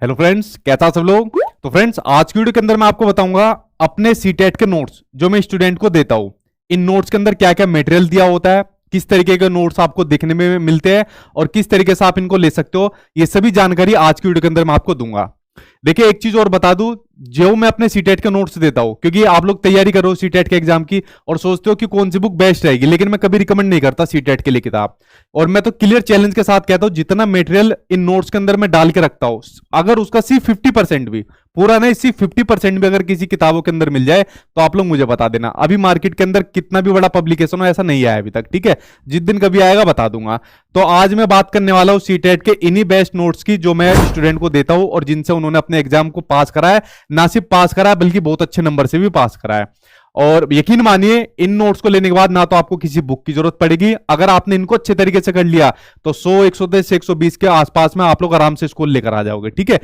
Hello friends, कैसा सब लोग। तो फ्रेंड्स, आज की वीडियो के अंदर मैं आपको बताऊंगा अपने सीटेट के नोट्स जो मैं स्टूडेंट को देता हूं। इन नोट्स के अंदर क्या क्या मटेरियल दिया होता है, किस तरीके के नोट्स आपको देखने में मिलते हैं और किस तरीके से आप इनको ले सकते हो, ये सभी जानकारी आज की वीडियो के अंदर मैं आपको दूंगा। देखिए, एक चीज और बता दूं, जो मैं अपने सीटेट के नोट्स देता हूं, क्योंकि आप लोग तैयारी करो सीटेट के एग्जाम की और सोचते हो कि कौन सी बुक बेस्ट रहेगी, लेकिन मैं कभी रिकमेंड नहीं करता सीटेट के लिए किताब। और मैं तो क्लियर चैलेंज के साथ कहता हूं, जितना मटेरियल इन नोट्स के अंदर मैं डाल के रखता हूं, अगर उसका सिर्फ 50% भी, पूरा नहीं सिर्फ 50% भी अगर किसी किताबों के अंदर मिल जाए तो आप लोग मुझे बता देना। अभी मार्केट के अंदर कितना भी बड़ा पब्लिकेशन हो, ऐसा नहीं आया अभी तक, ठीक है। जिस दिन कभी आएगा बता दूंगा। तो आज मैं बात करने वाला हूं सीटेट के इन्हीं बेस्ट नोट्स की, जो मैं स्टूडेंट को देता हूं और जिनसे उन्होंने अपने एग्जाम को पास करा है। ना सिर्फ पास करा है, बल्कि बहुत अच्छे नंबर से भी पास करा है। और यकीन मानिए, इन नोट्स को लेने के बाद ना तो आपको किसी बुक की जरूरत पड़ेगी, अगर आपने इनको अच्छे तरीके से कर लिया तो 100, 110, 120 के आसपास में आप लोग आराम से स्कोर लेकर आ जाओगे, ठीक है।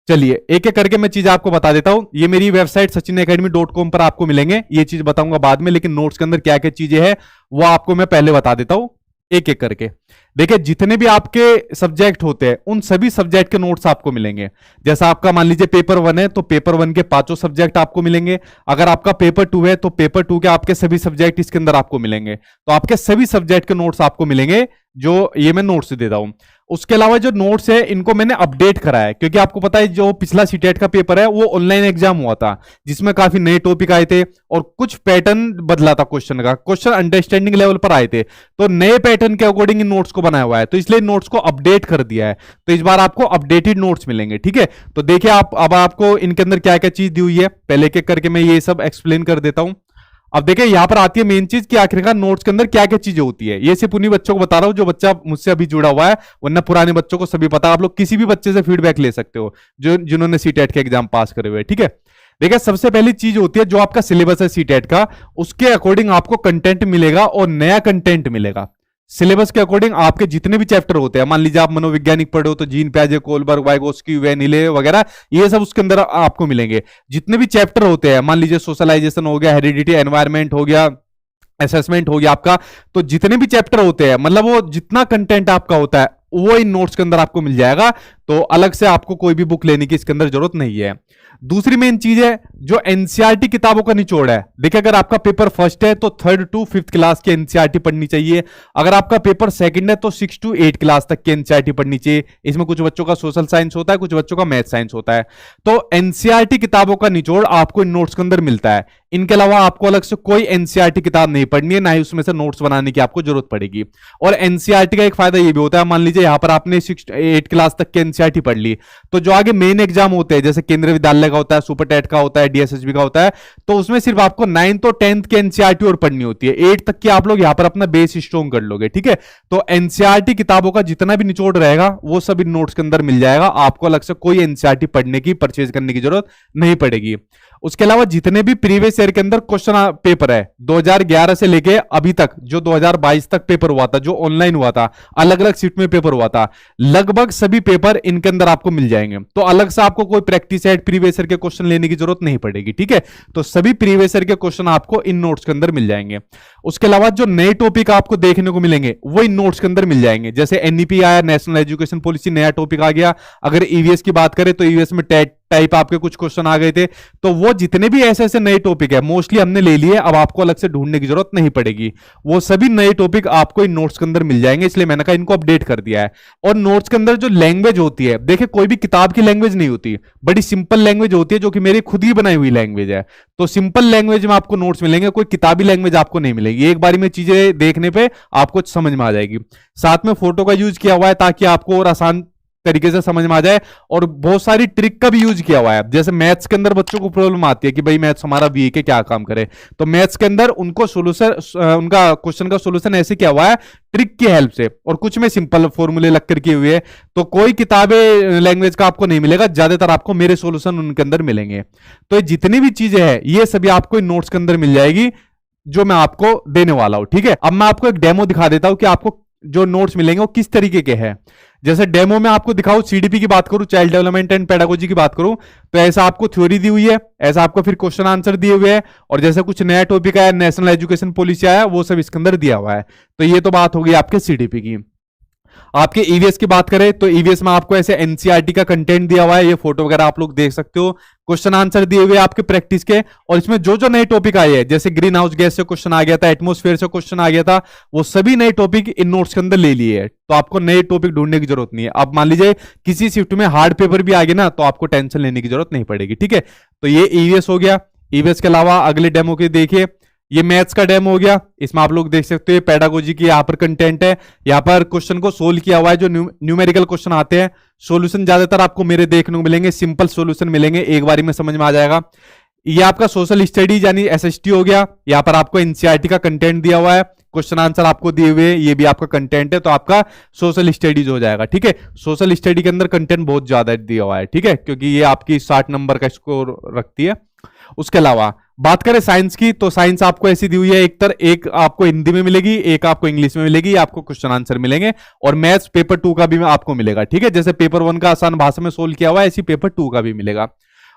चलिए एक एक करके मैं चीज आपको बता देता हूं। ये मेरी वेबसाइट sachinacademy.com पर आपको मिलेंगे, ये चीज बताऊंगा बाद में, लेकिन नोट्स के अंदर क्या क्या चीजें हैं वो आपको मैं पहले बता देता हूं एक एक करके। देखिए, जितने भी आपके सब्जेक्ट होते हैं उन सभी सब्जेक्ट के नोट्स आपको मिलेंगे। जैसा आपका मान लीजिए पेपर 1 है तो पेपर 1 के पांचों सब्जेक्ट आपको मिलेंगे। अगर आपका पेपर 2 है तो पेपर 2 के आपके सभी सब्जेक्ट इसके अंदर आपको मिलेंगे। तो आपके सभी सब्जेक्ट के नोट्स आपको मिलेंगे, जो ये मैं नोट्स देता हूं। उसके अलावा जो नोट्स है इनको मैंने अपडेट करा है, क्योंकि आपको पता है जो पिछला सीटेट का पेपर है वो ऑनलाइन एग्जाम हुआ था, जिसमें काफी नए टॉपिक आए थे और कुछ पैटर्न बदला था क्वेश्चन का, क्वेश्चन अंडरस्टैंडिंग लेवल पर आए थे। तो नए पैटर्न के अकॉर्डिंग इन नोट्स को बनाया हुआ है, तो इसलिए नोट्स को अपडेट कर दिया है। तो इस बार आपको अपडेटेड नोट्स मिलेंगे, ठीक है। तो देखिए, अब आपको इनके अंदर क्या क्या चीज दी हुई है, पहले एक एक करके मैं ये सब एक्सप्लेन कर देता हूं। अब देखिए, यहां पर आती है मेन चीज कि आखिरकार नोट्स के अंदर क्या क्या चीजें होती है। ये सिर्फ उन्हीं बच्चों को बता रहा हूं जो बच्चा मुझसे अभी जुड़ा हुआ है, वरना पुराने बच्चों को सभी पता है। आप लोग किसी भी बच्चे से फीडबैक ले सकते हो जो जिन्होंने सीटेट के एग्जाम पास करे हुए, ठीक है। देखिए, सबसे पहली चीज होती है जो आपका सिलेबस है सीटेट का, उसके अकॉर्डिंग आपको कंटेंट मिलेगा और नया कंटेंट मिलेगा। सिलेबस के अकॉर्डिंग आपके जितने भी चैप्टर होते हैं, मान लीजिए आप मनोवैज्ञानिक पढ़े हो तो जीन पियाजे, कोलबर्ग, वाइगोस्की, वेन हिले वगैरह, ये सब उसके अंदर आपको मिलेंगे। जितने भी चैप्टर होते हैं, मान लीजिए सोशलाइजेशन हो गया, हेरिडिटी, एनवायरमेंट हो गया, असेसमेंट हो गया आपका, तो जितने भी चैप्टर होते हैं, मतलब वो जितना कंटेंट आपका होता है वो इन नोट्स के अंदर आपको मिल जाएगा। तो अलग से आपको कोई भी बुक लेने की इसके अंदर जरूरत नहीं है। दूसरी मेन चीज है जो एनसीईआरटी किताबों का निचोड़ है। देखिए, अगर आपका पेपर फर्स्ट है तो 3rd to 5th क्लास की एनसीईआरटी पढ़नी चाहिए। अगर आपका पेपर सेकंड है तो 6 to 8 क्लास तक की एनसीईआरटी पढ़नी चाहिए। इसमें कुछ बच्चों का सोशल साइंस होता है, कुछ बच्चों का मैथ साइंस होता है। तो एनसीईआरटी किताबों का निचोड़ आपको इन नोट्स के अंदर मिलता है। इनके अलावा आपको अलग से कोई एनसीईआरटी किताब नहीं पढ़नी है, ना ही उसमें से नोट्स बनाने की आपको जरूरत पड़ेगी। और एनसीईआरटी का एक फायदा ये भी होता है, मान लीजिए यहां पर आपने 6 8 क्लास तक की एनसीईआरटी पढ़ ली, तो जो आगे मेन एग्जाम होते हैं, जैसे केंद्रीय विद्यालय का होता है, सुपर टेट का होता है, डीएसएसबी का होता है, तो उसमें सिर्फ आपको 9th और 10th की एनसीईआरटी और पढ़नी होती है। 8 तक की आप लोग यहां पर अपना बेस स्ट्रॉन्ग कर लोगे, ठीक है। तो एनसीईआरटी किताबों का जितना भी निचोड़ रहेगा वो सब इन नोट्स के अंदर मिल जाएगा। आपको अलग से कोई एनसीईआरटी पढ़ने की, परचेज करने की जरूरत नहीं पड़ेगी। उसके अलावा जितने भी प्रीवियस ईयर के अंदर क्वेश्चन पेपर है, 2011 से लेके अभी तक, जो 2022 तक पेपर हुआ था, जो ऑनलाइन हुआ था, अलग अलग सीट में पेपर हुआ था, लगभग सभी पेपर इनके अंदर आपको मिल जाएंगे। तो अलग से आपको कोई प्रैक्टिस सेट प्रीवियस ईयर के क्वेश्चन लेने की जरूरत नहीं पड़ेगी, ठीक है। तो सभी प्रीवियस ईयर के क्वेश्चन आपको इन नोट्स के अंदर मिल जाएंगे। उसके अलावा जो नए टॉपिक आपको देखने को मिलेंगे वो इन नोट्स के अंदर मिल जाएंगे। जैसे एनईपी आया, नेशनल एजुकेशन पॉलिसी, नया टॉपिक आ गया। अगर ईवीएस की बात करें तो ईवीएस में टाइप आपके कुछ क्वेश्चन आ गए थे। तो वो जितने भी ऐसे ऐसे नए टॉपिक है मोस्टली हमने ले लिए, अब आपको अलग से ढूंढने की जरूरत नहीं पड़ेगी। वो सभी नए टॉपिक आपको इन नोट्स के अंदर मिल जाएंगे, इसलिए मैंने कहा इनको अपडेट कर दिया है। और नोट्स के अंदर जो लैंग्वेज होती है, देखिए कोई भी किताब की लैंग्वेज नहीं होती, बड़ी सिंपल लैंग्वेज होती है, जो कि मेरी खुद ही बनाई हुई लैंग्वेज है। तो सिंपल लैंग्वेज में आपको नोट्स मिलेंगे, कोई किताबी लैंग्वेज आपको नहीं मिलेगी। एक बारी में चीजें देखने पे आपको समझ में आ जाएगी। साथ में फोटो का यूज किया हुआ है ताकि आपको और आसान तरीके से समझ में आ जाए, और बहुत सारी ट्रिक का भी यूज किया हुआ है। जैसे मैथ्स के अंदर बच्चों को प्रॉब्लम आती है कि भाई मैथ्स हमारा वीक है, क्या काम करे, तो मैथ्स के अंदर उनको सोल्यूशन, उनका क्वेश्चन का सोल्यूशन ऐसे किया हुआ है ट्रिक की हेल्प से, और कुछ में सिंपल फॉर्मूले लग कर किए हुए हैं। तो कोई किताबें लैंग्वेज का आपको नहीं मिलेगा, ज्यादातर आपको मेरे सोल्यूशन उनके अंदर मिलेंगे। तो जितनी भी चीजें हैं ये सभी आपको इन नोट्स के अंदर मिल जाएगी, जो मैं आपको देने वाला हूं, ठीक है। अब मैं आपको एक डेमो दिखा देता हूं कि आपको जो नोट्स मिलेंगे वो किस तरीके के हैं। जैसे डेमो में आपको दिखाऊं, सीडीपी की बात करूं, चाइल्ड डेवलपमेंट एंड पेडागोजी की बात करूं, तो ऐसा आपको थ्योरी दी हुई है, ऐसा आपको फिर क्वेश्चन आंसर दिए हुए हैं, और जैसे कुछ नया टॉपिक आया, नेशनल एजुकेशन पॉलिसी आया, वो सब इसके अंदर दिया हुआ है। तो ये तो बात होगी आपके सीडीपी की। आपके ईवीएस की बात करें तो ईवीएस में आपको ऐसे एनसीईआरटी का कंटेंट दिया हुआ है, ये फोटो वगैरह आप लोग देख सकते हो, क्वेश्चन आंसर दिए हुए आपके प्रैक्टिस के, और इसमें जो जो नए टॉपिक आए हैं, जैसे ग्रीन हाउस गैस से क्वेश्चन आ गया था, एटमोस्फेयर से क्वेश्चन आ गया था, वो सभी नए टॉपिक इन नोट्स के अंदर ले लिए हैं। तो आपको नए टॉपिक ढूंढने की जरूरत नहीं है। अब मान लीजिए किसी शिफ्ट में हार्ड पेपर भी आ गया ना, तो आपको टेंशन लेने की जरूरत नहीं पड़ेगी, ठीक है। तो ये ईवीएस हो गया। ईवीएस के अलावा अगले डेमो के देखिए, ये मैथ्स का डेमो हो गया। इसमें आप लोग देख सकते हो पेडागोजी की यहाँ पर कंटेंट है, यहाँ पर क्वेश्चन को सोल्व किया हुआ है, जो न्यूमेरिकल क्वेश्चन आते हैं। सॉल्यूशन ज्यादातर आपको मेरे देखने को मिलेंगे, सिंपल सॉल्यूशन मिलेंगे, एक बारी में समझ में आ जाएगा। ये आपका सोशल स्टडीज यानी एसएसटी हो गया। यहाँ पर आपको एनसीईआरटी का कंटेंट दिया हुआ है, क्वेश्चन आंसर आपको दिए हुए, ये भी आपका कंटेंट है, तो आपका सोशल स्टडीज हो जाएगा, ठीक है। सोशल स्टडी के अंदर कंटेंट बहुत ज्यादा दिया हुआ है, ठीक है, क्योंकि ये आपकी 60 नंबर का स्कोर रखती है। उसके अलावा बात करें साइंस की, तो साइंस आपको ऐसी दी हुई है, एक आपको हिंदी में मिलेगी, एक आपको इंग्लिश में मिलेगी, आपको क्वेश्चन आंसर मिलेंगे, और मैथ्स पेपर 2 का भी आपको मिलेगा, ठीक है। जैसे पेपर 1 का आसान भाषा में सोल्व किया हुआ है, ऐसी पेपर 2 का भी मिलेगा।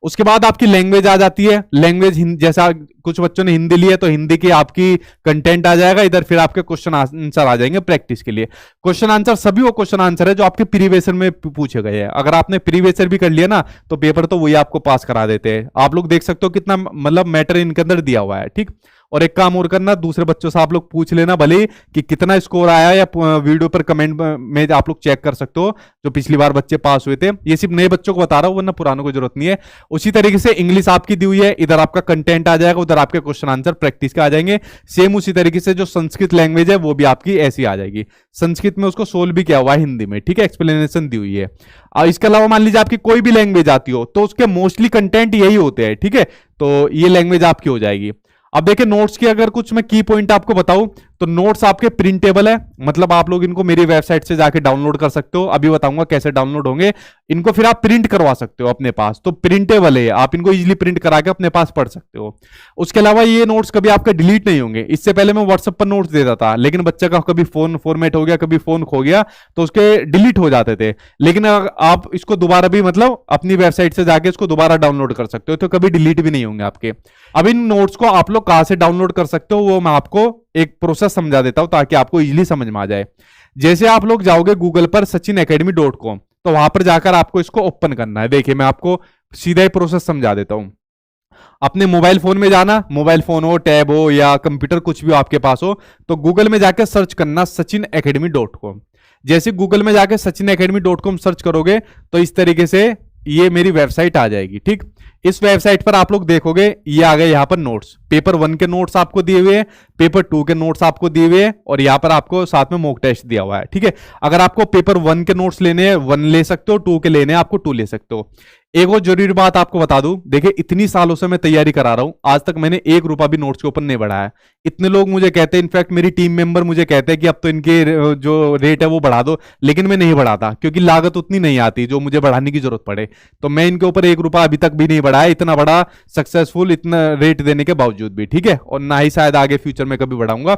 उसके बाद आपकी लैंग्वेज आ जाती है। लैंग्वेज जैसा कुछ बच्चों ने हिंदी ली है, तो हिंदी की आपकी कंटेंट आ जाएगा इधर, फिर आपके क्वेश्चन आंसर आ जाएंगे प्रैक्टिस के लिए। क्वेश्चन आंसर सभी वो क्वेश्चन आंसर है जो आपके प्रीवियस में पूछे गए हैं। अगर आपने प्रीवियस भी कर लिया ना, तो पेपर तो वही आपको पास करा देते हैं। आप लोग देख सकते हो कितना मतलब मैटर इनके अंदर दिया हुआ है, ठीक। और एक काम और करना, दूसरे बच्चों से आप लोग पूछ लेना भले कि कितना स्कोर आया, या वीडियो पर कमेंट में आप लोग चेक कर सकते हो, जो पिछली बार बच्चे पास हुए थे। ये सिर्फ नए बच्चों को बता रहा हूं, वरना पुरानों को जरूरत नहीं है। उसी तरीके से इंग्लिश आपकी दी हुई है, इधर आपका कंटेंट आ जाएगा, उधर आपके क्वेश्चन आंसर प्रैक्टिस के आ जाएंगे। सेम उसी तरीके से जो संस्कृत लैंग्वेज है, वो भी आपकी ऐसी आ जाएगी। संस्कृत में उसको सोल्व भी किया हुआ है हिंदी में, ठीक है, एक्सप्लेनेशन दी हुई है। इसके अलावा मान लीजिए आपकी कोई भी लैंग्वेज आती हो, तो उसके मोस्टली कंटेंट यही होते हैं, ठीक है। तो ये लैंग्वेज आपकी हो जाएगी। अब देखिए नोट्स की अगर कुछ मैं की पॉइंट आपको बताऊं, तो नोट्स आपके प्रिंटेबल है, मतलब आप लोग इनको मेरी वेबसाइट से जाके डाउनलोड कर सकते हो। अभी बताऊंगा कैसे डाउनलोड होंगे। इनको फिर आप प्रिंट करवा सकते हो अपने पास, तो प्रिंटेबल है, आप इनको इजीली प्रिंट करा के अपने पास पढ़ सकते हो। उसके अलावा ये नोट्स कभी आपके डिलीट नहीं होंगे। इससे पहले मैं व्हाट्सएप पर नोट्स देता था, लेकिन बच्चे का कभी फोन फॉर्मेट हो गया, कभी फोन खो गया, तो उसके डिलीट हो जाते थे। लेकिन आप इसको दोबारा भी मतलब अपनी वेबसाइट से जाके इसको दोबारा डाउनलोड कर सकते हो, तो कभी डिलीट भी नहीं होंगे आपके। अब इन नोट्स को आप लोग कहां से डाउनलोड कर सकते हो, वो मैं आपको एक प्रोसेस समझा देता हूं, ताकि आपको इजीली समझ में आ जाए। जैसे आप लोग जाओगे गूगल पर sachinacademy.com, तो वहां पर जाकर आपको इसको ओपन करना है। देखिए मैं आपको सीधा ही प्रोसेस समझा देता हूं। अपने मोबाइल फोन में जाना, मोबाइल फोन हो, टैब हो या कंप्यूटर, कुछ भी हो आपके पास हो, तो गूगल में जाकर सर्च करना sachinacademy.com। जैसे गूगल में जाकर sachinacademy.com सर्च करोगे, तो इस तरीके से ये मेरी वेबसाइट आ जाएगी, ठीक। इस वेबसाइट पर आप लोग देखोगे ये आ गए यहाँ पर नोट्स। पेपर 1 के नोट्स आपको दिए हुए हैं, पेपर 2 के नोट्स आपको दिए हुए हैं, और यहाँ पर आपको साथ में मॉक टेस्ट दिया हुआ है, ठीक है। अगर आपको पेपर 1 के नोट्स लेने हैं 1 ले सकते हो, 2 के लेने हैं आपको 2 ले सकते हो। एक और जरूरी बात आपको बता दूं, देखिए इतनी सालों से मैं तैयारी करा रहा हूं, आज तक मैंने 1 रुपया भी नोट्स के ऊपर नहीं बढ़ाया। इतने लोग मुझे कहते हैं, इनफैक्ट मेरी टीम मेंबर मुझे कहते हैं कि अब तो इनके जो रेट है वो बढ़ा दो, लेकिन मैं नहीं बढ़ाता, क्योंकि लागत उतनी नहीं आती जो मुझे बढ़ाने की जरूरत पड़े। तो मैं इनके ऊपर 1 रुपया अभी तक भी नहीं बढ़ाया, इतना बड़ा सक्सेसफुल, इतना रेट देने के बावजूद भी, ठीक है। और ना ही शायद आगे फ्यूचर में कभी बढ़ाऊंगा।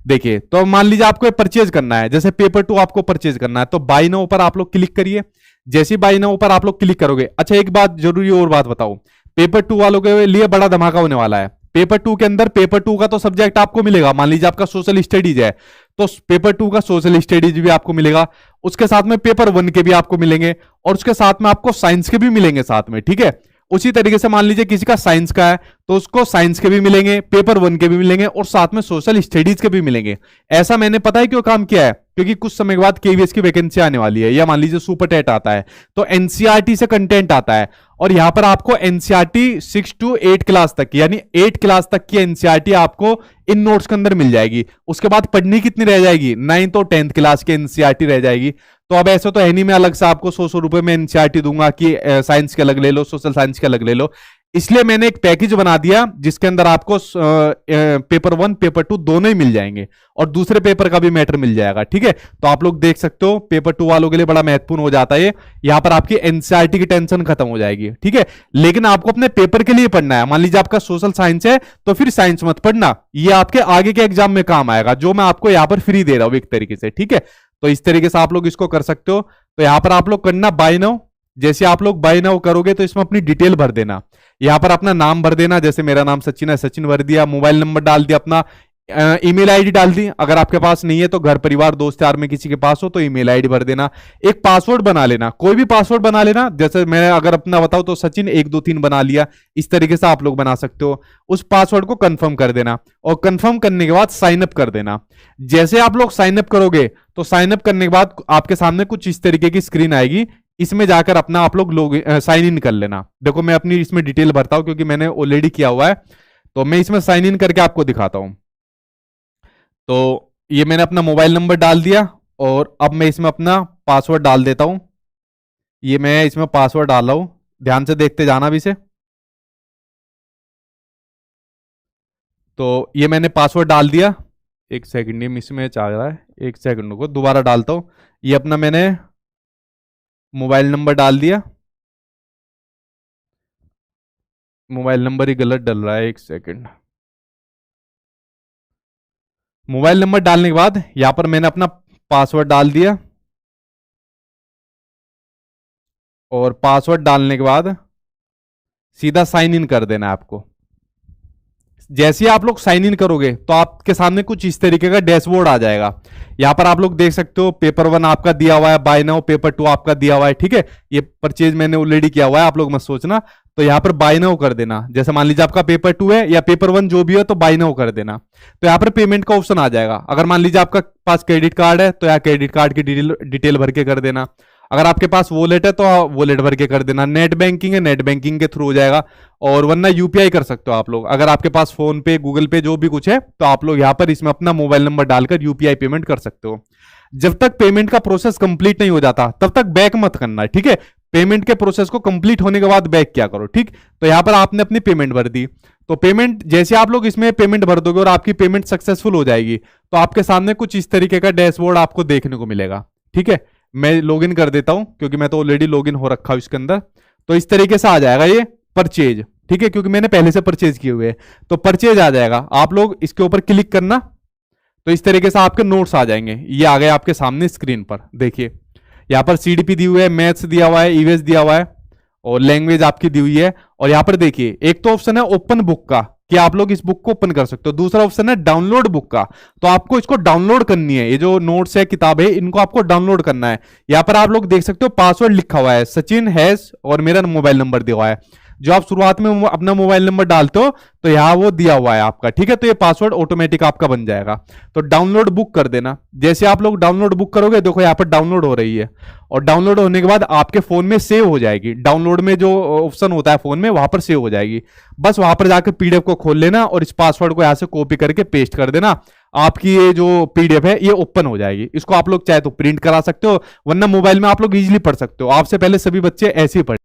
देखिए तो मान लीजिए आपको परचेज करना है, जैसे पेपर 2 आपको परचेज करना है, तो बाय नाउ पर आप लोग क्लिक करिए। जैसे बाय नाउ पर आप लोग क्लिक करोगे, अच्छा एक बात जरूरी और बात बताओ, पेपर 2 वालों के लिए बड़ा धमाका होने वाला है। पेपर 2 के अंदर पेपर 2 का तो सब्जेक्ट आपको मिलेगा, मान लीजिए आपका सोशल स्टडीज है, तो पेपर 2 का सोशल स्टडीज भी आपको मिलेगा, उसके साथ में पेपर 1 के भी आपको मिलेंगे, और उसके साथ में आपको साइंस के भी मिलेंगे साथ में, ठीक है। उसी तरीके से मान लीजिए किसी का साइंस का है, तो उसको साइंस के भी मिलेंगे, पेपर 1 के भी मिलेंगे, और साथ में सोशल स्टडीज के भी मिलेंगे। ऐसा मैंने पता है क्यों काम किया है, क्योंकि कुछ समय के बाद केवीएस की वैकेंसी आने वाली है, या मान लीजिए सुपर टेट आता है, तो एनसीईआरटी से कंटेंट आता है, और यहां पर आपको एनसीईआरटी 6 to 8 क्लास तक यानी 8 क्लास तक की एनसीईआरटी आपको इन नोट्स के अंदर मिल जाएगी। उसके बाद पढ़नी कितनी रह जाएगी, 9th और 10th क्लास की एनसीईआरटी रह जाएगी। तो अब ऐसा तो है नहीं मैं अलग से आपको 100 रुपए में एनसीईआरटी दूंगा कि साइंस के अलग ले लो, सोशल साइंस के अलग ले लो। इसलिए मैंने एक पैकेज बना दिया जिसके अंदर आपको पेपर 1 पेपर 2 दोनों ही मिल जाएंगे, और दूसरे पेपर का भी मैटर मिल जाएगा, ठीक है। तो आप लोग देख सकते हो पेपर 2 वालों के लिए बड़ा महत्वपूर्ण हो जाता है। यहां पर आपकी एनसीईआरटी की टेंशन खत्म हो जाएगी, ठीक है। लेकिन आपको अपने पेपर के लिए पढ़ना है। मान लीजिए आपका सोशल साइंस है, तो फिर साइंस मत पढ़ना, ये आपके आगे के एग्जाम में काम आएगा, जो मैं आपको यहां पर फ्री दे रहा हूं एक तरीके से, ठीक है। तो इस तरीके से आप लोग इसको कर सकते हो। तो यहां पर आप लोग करना बाय नाउ। जैसे आप लोग बाय नाउ करोगे तो इसमें अपनी डिटेल भर देना, यहां पर अपना नाम भर देना, जैसे मेरा नाम सचिन है, सचिन भर दिया, मोबाइल नंबर डाल दिया अपना, ईमेल आईडी डाल दी, अगर आपके पास नहीं है तो घर परिवार दोस्त यार में किसी के पास हो तो ईमेल आईडी भर देना। एक पासवर्ड बना लेना, कोई भी पासवर्ड बना लेना, जैसे मैं अगर अपना बताऊं तो सचिन 123 बना लिया, इस तरीके से आप लोग बना सकते हो। उस पासवर्ड को कंफर्म कर देना और कंफर्म करने के बाद साइन अप कर देना। जैसे आप लोग साइन अप करोगे तो साइन अप करने के बाद आपके सामने कुछ इस तरीके की स्क्रीन आएगी, इसमें जाकर अपना आप लोग साइन इन कर लेना। देखो मैं अपनी इसमें डिटेल भरता हूं क्योंकि मैंने ऑलरेडी किया हुआ है, तो मैं इसमें साइन इन करके आपको दिखाता हूं। तो ये मैंने अपना मोबाइल नंबर डाल दिया और अब मैं इसमें अपना पासवर्ड डाल देता हूं। ये मैं इसमें पासवर्ड डाल रहा हूं, ध्यान से देखते जाना भी से। तो ये मैंने पासवर्ड डाल दिया, एक सेकंड, ये इसमें चाह रहा है, एक सेकंड को दोबारा डालता हूं। ये अपना मैंने मोबाइल नंबर डाल दिया, मोबाइल नंबर ही गलत डल रहा है, एक सेकंड। मोबाइल नंबर डालने के बाद यहां पर मैंने अपना पासवर्ड डाल दिया और पासवर्ड डालने के बाद सीधा साइन इन कर देना है आपको। जैसे ही आप लोग साइन इन करोगे तो आपके सामने कुछ इस तरीके का डैशबोर्ड आ जाएगा। यहां पर आप लोग देख सकते हो पेपर 1 आपका दिया हुआ है, बाय नाउ पेपर 2 आपका दिया हुआ है, ठीक है। ये परचेज मैंने ऑलरेडी किया हुआ है, आप लोग मत सोचना। तो यहां पर बाय नाउ कर देना, जैसे मान लीजिए आपका पेपर 2 है या पेपर 1 जो भी है तो बाय नाउ कर देना। तो यहां पर पेमेंट का ऑप्शन आ जाएगा। अगर मान लीजिए आपका पास क्रेडिट कार्ड है तो यहाँ क्रेडिट कार्ड की डिटेल भर के कर देना। अगर आपके पास वॉलेट है तो वॉलेट भर के कर देना। नेट बैंकिंग है, नेट बैंकिंग के थ्रू हो जाएगा, और वरना यूपीआई कर सकते हो आप लोग। अगर आपके पास फोन पे, गूगल पे जो भी कुछ है तो आप लोग यहाँ पर इसमें अपना मोबाइल नंबर डालकर यूपीआई पेमेंट कर सकते हो। जब तक पेमेंट का प्रोसेस कंप्लीट नहीं हो जाता तब तक बैक मत करना है, ठीक है। पेमेंट के प्रोसेस को कंप्लीट होने के बाद बैक क्या करो, ठीक। तो यहां पर आपने अपनी पेमेंट भर दी, तो पेमेंट जैसे आप लोग इसमें पेमेंट भर दोगे और आपकी पेमेंट सक्सेसफुल हो जाएगी तो आपके सामने कुछ इस तरीके का डैशबोर्ड आपको देखने को मिलेगा, ठीक है। मैं लॉगिन कर देता हूं क्योंकि मैं तो ऑलरेडी लॉगिन हो रखा हूं इसके अंदर। तो इस तरीके से आ जाएगा ये परचेज, ठीक है, क्योंकि मैंने पहले से परचेज किए हुए हैं। तो परचेज आ जाएगा, आप लोग इसके ऊपर क्लिक करना तो इस तरीके से आपके नोट्स आ जाएंगे। ये आ गए आपके सामने स्क्रीन पर, देखिए यहाँ पर सीडीपी दी हुई है, मैथ्स दिया हुआ है, ईवीएस दिया हुआ है और लैंग्वेज आपकी दी हुई है। और यहाँ पर देखिए एक तो ऑप्शन है ओपन बुक का कि आप लोग इस बुक को ओपन कर सकते हो, दूसरा ऑप्शन है डाउनलोड बुक का, तो आपको इसको डाउनलोड करनी है। ये जो नोट्स है, किताब है, इनको आपको डाउनलोड करना है। यहाँ पर आप लोग देख सकते हो पासवर्ड लिखा हुआ है सचिन हैश और मेरा मोबाइल नंबर दिया हुआ है। जो आप शुरुआत में अपना मोबाइल नंबर डालते हो तो यहाँ वो दिया हुआ है आपका, ठीक है। तो ये पासवर्ड ऑटोमेटिक आपका बन जाएगा। तो डाउनलोड बुक कर देना। जैसे आप लोग डाउनलोड बुक करोगे, देखो यहाँ पर डाउनलोड हो रही है और डाउनलोड होने के बाद आपके फोन में सेव हो जाएगी। डाउनलोड में जो ऑप्शन होता है फोन में वहां पर सेव हो जाएगी। बस वहां पर जाकर पीडीएफ को खोल लेना और इस पासवर्ड को यहाँ से कॉपी करके पेस्ट कर देना। आपकी ये जो पीडीएफ है ये ओपन हो जाएगी। इसको आप लोग चाहे तो प्रिंट करा सकते हो, वरना मोबाइल में आप लोग इजीली पढ़ सकते हो। आपसे पहले सभी बच्चे ऐसे ही पढ़े।